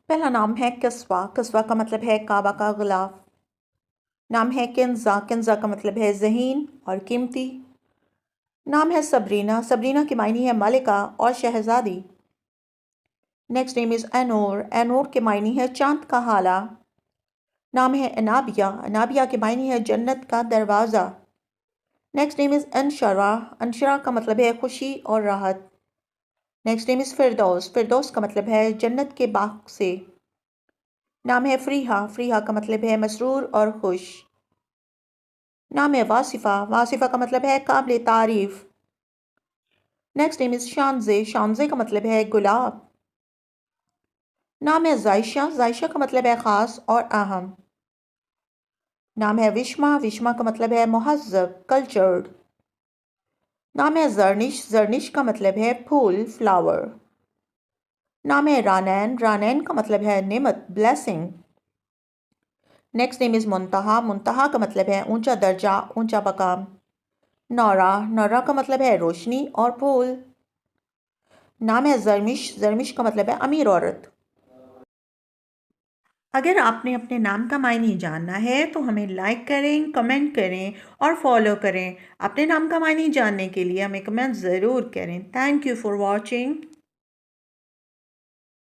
पहला नाम है कस्वा। कस्वा का मतलब है काबा का गिलाफ। नाम है किंजा। किंजा का मतलब है ज़हीन और कीमती। नाम है सबरीना। सबरीना की मायने है मलिका और शहजादी। Next name is Ennore. Ennore के मायने है चांद का हाला। नाम है अनाबिया। अनाबिया के मायने है जन्नत का दरवाज़ा। Next name is Anshara. Anshara का मतलब है खुशी और राहत। Next name is Firdaus. Firdaus का मतलब है जन्नत के बाग से। नाम है फ़रीहा। फ़रीहा का मतलब है मसरूर और खुश। नाम है वासिफ़ा। वासिफ़ा का मतलब है काबिल तारीफ़। Next name is Shanze. Shanze का मतलब है गुलाब। नाम है जायशा। जायशा का मतलब है ख़ास और अहम। नाम है विश्मा। विश्मा का मतलब है महज़्ज़ब, कल्चर्ड। नाम है जर्निश। जर्निश का मतलब है फूल, फ्लावर। नाम है रानैन। रानैन का मतलब है नेमत, blessing. Next name is Muntaha. Muntaha का मतलब है ऊंचा दर्जा, ऊंचा मकाम। नौरा। नौरा का मतलब है रोशनी और फूल। नाम है जर्मिश। जर्मिश का मतलब है अमीर औरत। अगर आपने अपने नाम का मायने जानना है तो हमें लाइक करें, कमेंट करें और फॉलो करें। अपने नाम का मायने जानने के लिए हमें कमेंट ज़रूर करें। Thank you for watching.